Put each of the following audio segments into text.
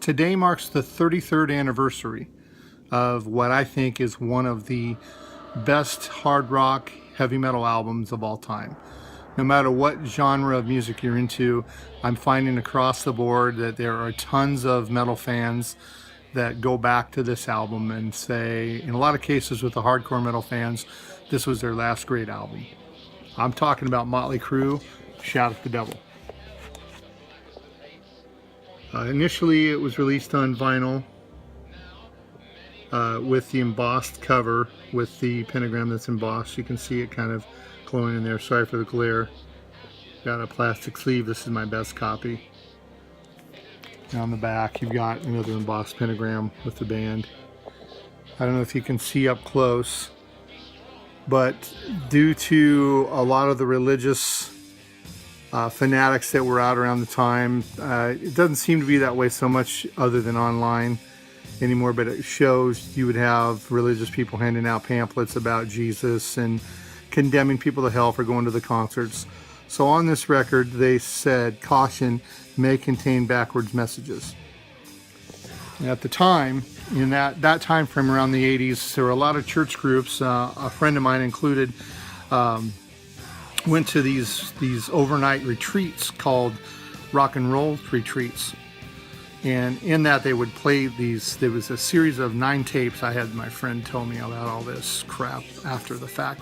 Today marks the 33rd anniversary of what I think is one of the best hard rock heavy metal albums of all time. No matter what genre of music you're into, I'm finding across the board that there are tons of metal fans that go back to this album and say, in a lot of cases with the hardcore metal fans, this was their last great album. I'm talking about Mötley Crüe, Shout at the Devil. Initially it was released on vinyl with the embossed cover with the pentagram that's embossed. You can see it kind of glowing in there. Sorry for the glare. Got a plastic sleeve. This is my best copy. And on the back you've got another embossed pentagram with the band. I don't know if you can see up close, but due to a lot of the religious fanatics that were out around the time, it doesn't seem to be that way so much other than online anymore, but it shows you would have religious people handing out pamphlets about Jesus and condemning people to hell for going to the concerts. So on this record they said, caution, may contain backwards messages. And at the time, in that time frame around the 80s, there were a lot of church groups, a friend of mine included, went to these overnight retreats called rock and roll retreats. And in that they would play these, there was a series of 9 tapes. I had my friend tell me about all this crap after the fact.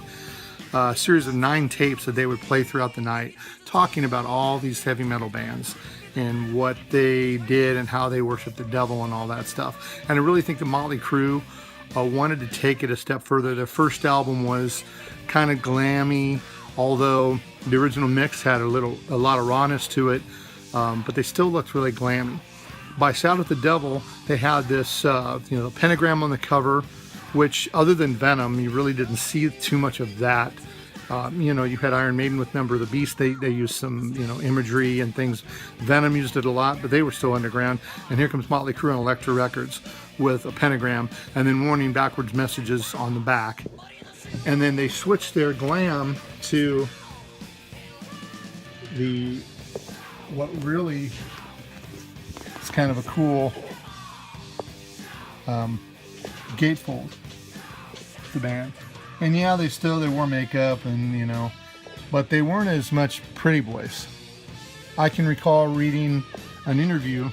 A series of 9 tapes that they would play throughout the night, talking about all these heavy metal bands and what they did and how they worshiped the devil and all that stuff. And I really think the Mötley Crüe wanted to take it a step further. Their first album was kind of glammy, although the original mix had a lot of rawness to it, but they still looked really glammy. By Shout at the Devil, they had this pentagram on the cover, which other than Venom, you really didn't see too much of that. You had Iron Maiden with Number of the Beast. They used some imagery and things. Venom used it a lot, but they were still underground. And here comes Mötley Crüe on Elektra Records with a pentagram and then warning backwards messages on the back. And then they switched their glam to what really is kind of a cool gatefold, the band. And yeah, they wore makeup and but they weren't as much pretty boys. I can recall reading an interview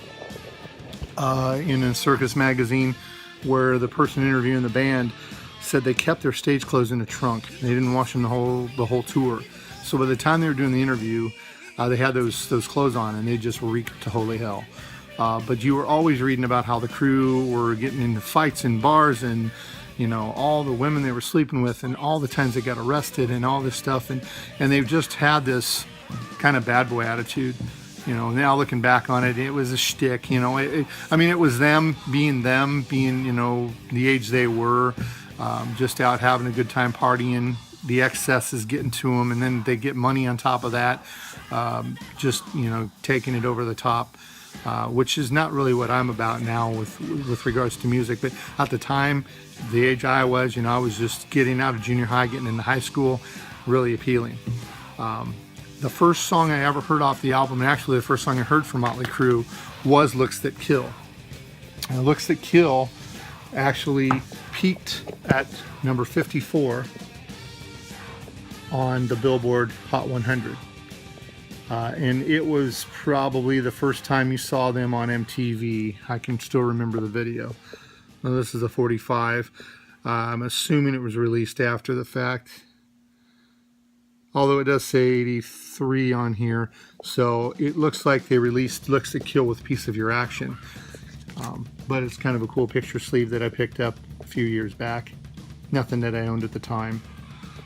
in a circus magazine where the person interviewing the band said they kept their stage clothes in a trunk. They didn't wash them the whole tour. So by the time they were doing the interview, they had those clothes on and they just reeked to holy hell. But you were always reading about how the Crüe were getting into fights in bars and all the women they were sleeping with and all the times they got arrested and all this stuff, and they've just had this kind of bad boy attitude. Now looking back on it, it was a shtick. It was them being the age they were, just out having a good time partying. The excess is getting to them, and then they get money on top of that, just taking it over the top. Which is not really what I'm about now with regards to music. But at the time, the age I was, I was just getting out of junior high, getting into high school, really appealing. The first song I ever heard off the album, and actually the first song I heard from Mötley Crüe, was Looks That Kill. And Looks That Kill actually peaked at number 54 on the Billboard Hot 100. And it was probably the first time you saw them on MTV. I can still remember the video. Now, this is a 45. I'm assuming it was released after the fact, although it does say 83 on here. So it looks like they released Looks That Kill with Piece of Your Action. But it's kind of a cool picture sleeve that I picked up a few years back. Nothing that I owned at the time.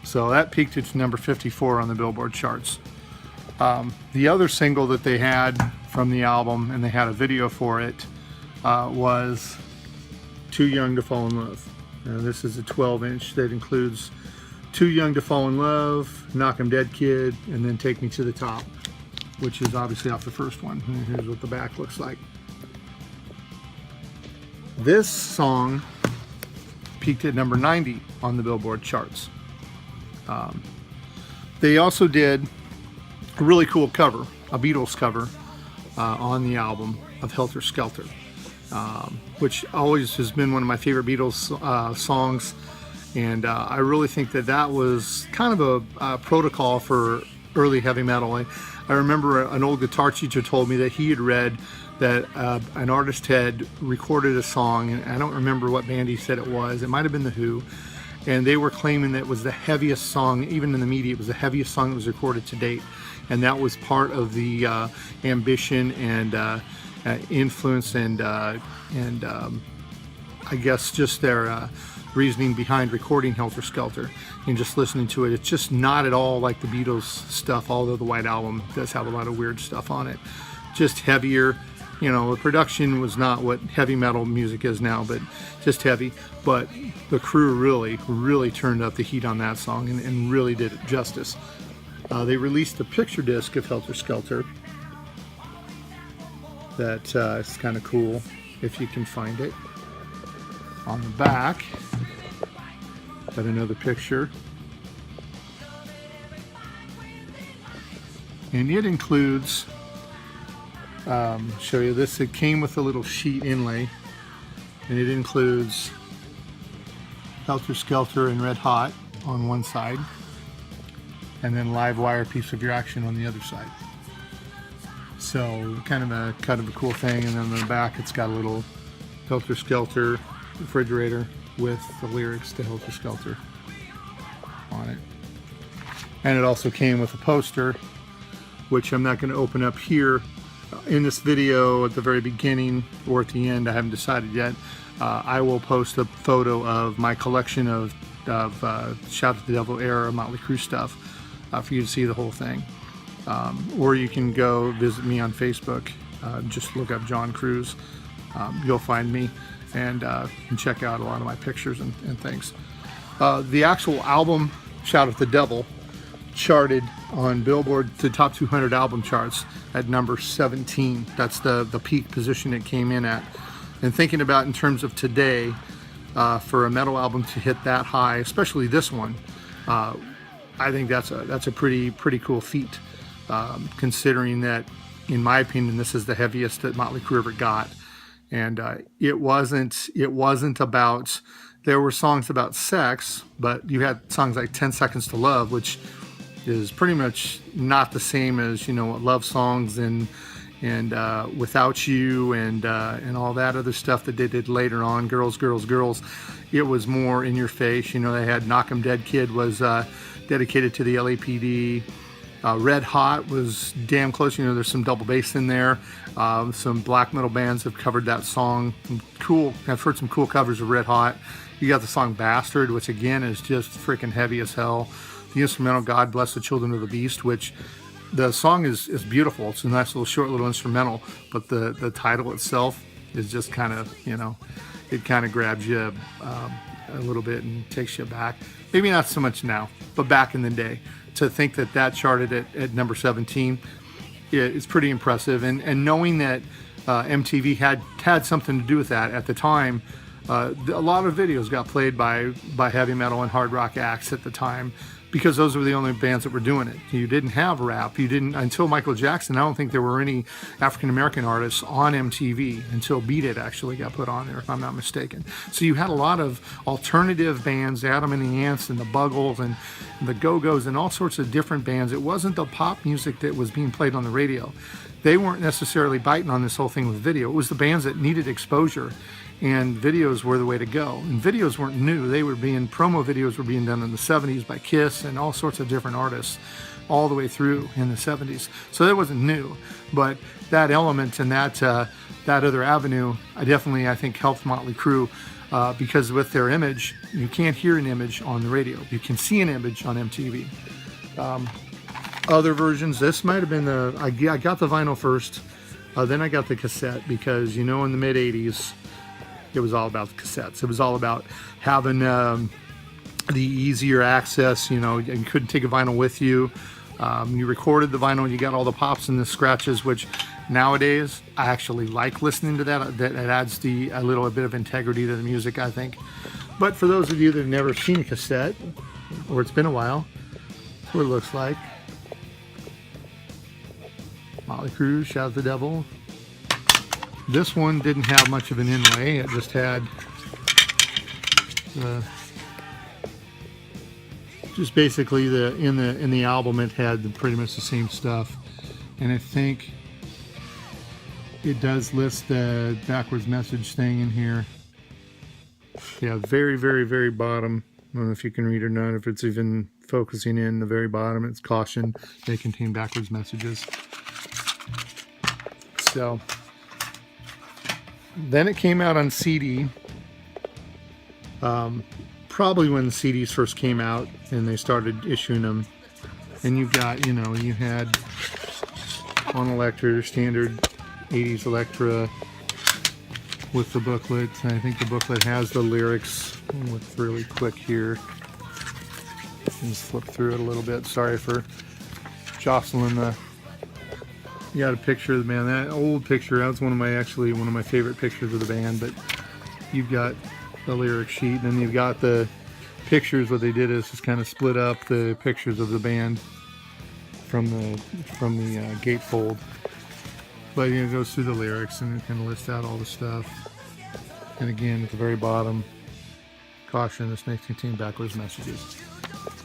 So that peaked at number 54 on the Billboard charts. The other single that they had from the album, and they had a video for it, was Too Young to Fall in Love. This is a 12-inch that includes Too Young to Fall in Love, Knock 'Em Dead Kid, and then Take Me to the Top, which is obviously off the first one. And here's what the back looks like. This song peaked at number 90 on the Billboard charts. They also did a really cool cover, a Beatles cover, on the album of Helter Skelter. which always has been one of my favorite Beatles songs. And I really think that that was kind of a protocol for early heavy metal. I remember an old guitar teacher told me that he had read that an artist had recorded a song, and I don't remember what band he said it was. It might have been The Who, and they were claiming that it was the heaviest song, even in the media, it was the heaviest song that was recorded to date. And that was part of the ambition and influence and I guess just their reasoning behind recording Helter Skelter. And just listening to it, it's just not at all like the Beatles stuff, although the White Album does have a lot of weird stuff on it. Just heavier. You know, the production was not what heavy metal music is now, but just heavy. But the Crüe really turned up the heat on that song and really did it justice. They released a picture disc of Helter Skelter that is kind of cool if you can find it. On the back, got another picture. And it includes, show you this, it came with a little sheet inlay, and it includes Helter Skelter and Red Hot on one side, and then Live Wire Piece of Your Action on the other side. So kind of a cool thing. And then on the back it's got a little Helter Skelter refrigerator with the lyrics to Helter Skelter on it. And it also came with a poster, which I'm not going to open up here in this video at the very beginning or at the end. I haven't decided yet. I will post a photo of my collection of Shout at the Devil era Mötley Crüe stuff for you to see the whole thing. Or you can go visit me on Facebook. Just look up John Cruz. You'll find me and check out a lot of my pictures and things. The actual album Shout at the Devil charted on Billboard to top 200 album charts at number 17. That's the peak position it came in at. And thinking about in terms of today, for a metal album to hit that high, especially this one, I think that's a pretty cool feat, considering that, in my opinion, this is the heaviest that Mötley Crüe ever got. And it wasn't about, there were songs about sex, but you had songs like 10 Seconds to Love, which is pretty much not the same as, you know, love songs and Without You and all that other stuff that they did later on, Girls, Girls, Girls. It was more in your face. You know, they had Knock 'Em Dead Kid was dedicated to the LAPD. Red Hot was damn close. You know, there's some double bass in there. Some black metal bands have covered that song. Cool. I've heard some cool covers of Red Hot. You got the song Bastard, which again is just freaking heavy as hell. The instrumental God Bless the Children of the Beast, which the song is beautiful. It's a nice little short little instrumental, but the title itself is just kind of, you know, it kind of grabs you a little bit and takes you back. Maybe not so much now, but back in the day. To think that charted at number 17, it's pretty impressive. And knowing that MTV had something to do with that at the time, a lot of videos got played by heavy metal and hard rock acts at the time, because those were the only bands that were doing it. You didn't have rap. You didn't, until Michael Jackson. I don't think there were any African-American artists on MTV until Beat It actually got put on there, if I'm not mistaken. So you had a lot of alternative bands, Adam and the Ants and the Buggles and the Go-Go's and all sorts of different bands. It wasn't the pop music that was being played on the radio. They weren't necessarily biting on this whole thing with video. It was the bands that needed exposure, and videos were the way to go. And videos weren't new. Promo videos were being done in the 70s by Kiss and all sorts of different artists all the way through in the 70s. So that wasn't new. But that element and that other avenue, I think helped Mötley Crüe, because with their image, you can't hear an image on the radio. You can see an image on MTV. Other versions, this might have been I got the vinyl first, then I got the cassette, because, you know, in the mid-80s, it was all about the cassettes. It was all about having the easier access. You know, you couldn't take a vinyl with you. You recorded the vinyl, you got all the pops and the scratches, which nowadays I actually like listening to that. That adds a little bit of integrity to the music, I think. But for those of you that have never seen a cassette, or it's been a while, that's what it looks like. Mötley Crüe, Shout at the Devil. This one didn't have much of an inlay. It just had just basically in the album it had pretty much the same stuff, and I think it does list the backwards message thing in here. Yeah, very, very, very bottom. I don't know if you can read or not, if it's even focusing in the very bottom. It's caution, they contain backwards messages. So then it came out on CD. Probably when the CDs first came out and they started issuing them. And you got, you know, you had on Electra, standard 80s Electra with the booklet. I think the booklet has the lyrics. I'll look really quick here. Just flip through it a little bit. Sorry for jostling the. You got a picture of the band. That old picture. That was one of my favorite pictures of the band. But you've got the lyric sheet, and then you've got the pictures. What they did is just kind of split up the pictures of the band from the gatefold. But you know, it goes through the lyrics and it kind of lists out all the stuff. And again, at the very bottom, caution: this may contain backwards messages.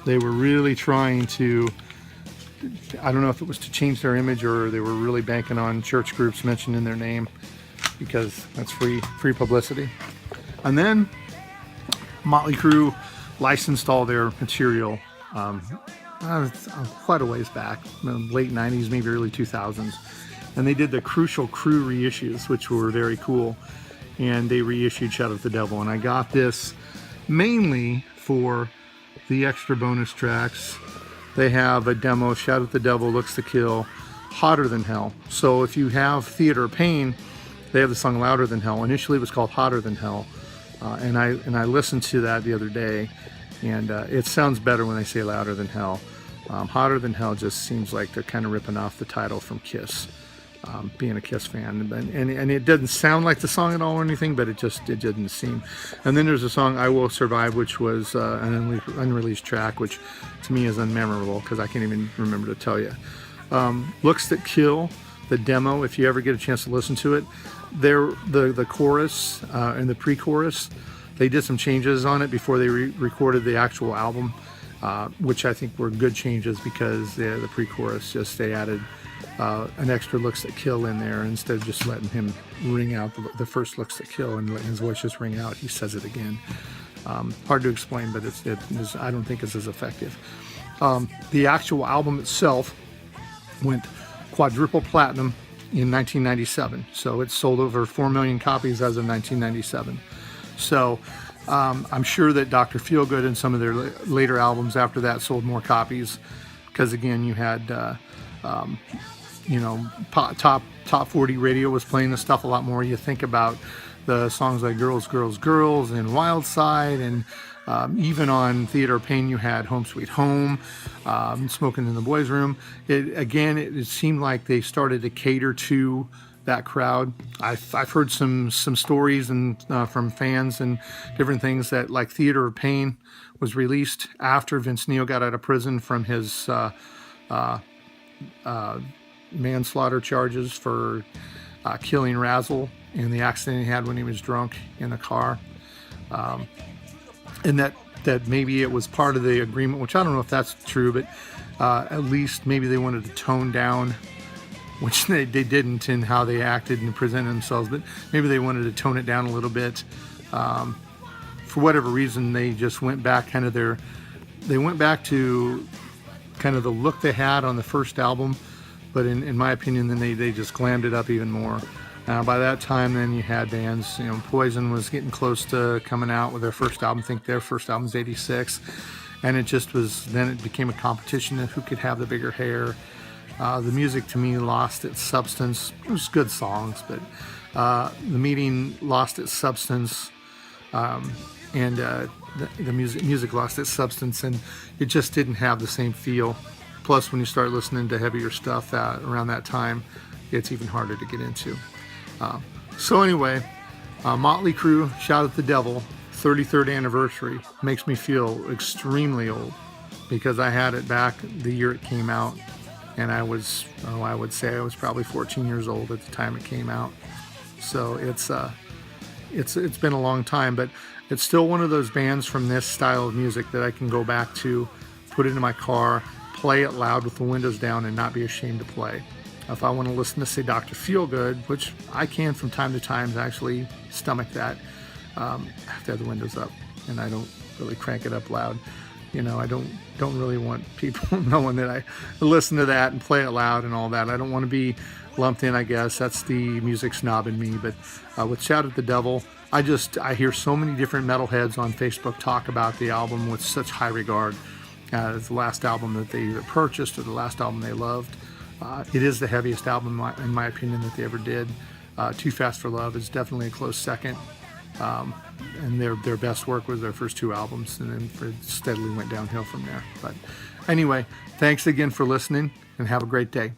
They were really trying to. I don't know if it was to change their image or they were really banking on church groups mentioning their name, because that's free publicity. And then Mötley Crüe licensed all their material quite a ways back, late 90s, maybe early 2000s. And they did the Crucial Crüe reissues, which were very cool. And they reissued Shout at the Devil. And I got this mainly for the extra bonus tracks. They have a demo, Shout at the Devil, Looks to Kill, Hotter Than Hell. So if you have Theater of Pain, they have the song Louder Than Hell. Initially it was called Hotter Than Hell. And I listened to that the other day, and it sounds better when they say Louder Than Hell. Hotter Than Hell just seems like they're kind of ripping off the title from Kiss, being a Kiss fan. And it doesn't sound like the song at all or anything, but it didn't seem. And then there's a song, I Will Survive, which was an unreleased track, which to me is unmemorable because I can't even remember to tell you. Looks That Kill, the demo, if you ever get a chance to listen to it, the chorus and the pre-chorus, they did some changes on it before they recorded the actual album, which I think were good changes, because the pre-chorus, just they added an extra Looks That Kill in there instead of just letting him ring out the first Looks That Kill and letting his voice just ring out. He says it again. Hard to explain, but I don't think it's as effective. The actual album itself went quadruple platinum in 1997, so it sold over 4 million copies as of 1997. So I'm sure that Dr. Feelgood and some of their later albums after that sold more copies, because again, you had top 40 radio was playing this stuff a lot more. You think about the songs like Girls, Girls, Girls and Wild Side, and even on Theater of Pain you had Home Sweet Home, Smoking in the Boys Room. It seemed like they started to cater to that crowd. I've heard some stories and from fans and different things that, like, Theater of Pain was released after Vince Neil got out of prison from his manslaughter charges for killing Razzle in the accident he had when he was drunk in the car. And that maybe it was part of the agreement, which I don't know if that's true, but at least maybe they wanted to tone down, which they didn't in how they acted and presented themselves, but maybe they wanted to tone it down a little bit. For whatever reason, they just went back to kind of the look they had on the first album, but in my opinion, then they just glammed it up even more. By that time, then you had bands, Poison was getting close to coming out with their first album. I think their first album was 86. And then it became a competition of who could have the bigger hair. The music to me lost its substance. It was good songs, but the meeting lost its substance. And the music lost its substance, and it just didn't have the same feel. Plus, when you start listening to heavier stuff around that time, it's even harder to get into. So anyway, Mötley Crüe, Shout at the Devil, 33rd anniversary, makes me feel extremely old, because I had it back the year it came out, and I would say I was probably 14 years old at the time it came out. So it's been a long time, but it's still one of those bands from this style of music that I can go back to, put it in my car, play it loud with the windows down, and not be ashamed to play. If I want to listen to, say, Dr. Feelgood, which I can from time to time actually stomach that, I have to have the windows up, and I don't really crank it up loud. You know, I don't really want people knowing that I listen to that and play it loud and all that. I don't want to be lumped in, I guess. That's the music snob in me. But with Shout at the Devil, I hear so many different metalheads on Facebook talk about the album with such high regard. It's the last album that they either purchased or the last album they loved. It is the heaviest album, in my opinion, that they ever did. Too Fast for Love is definitely a close second. And their best work was their first 2 albums, and then it steadily went downhill from there. But anyway, thanks again for listening, and have a great day.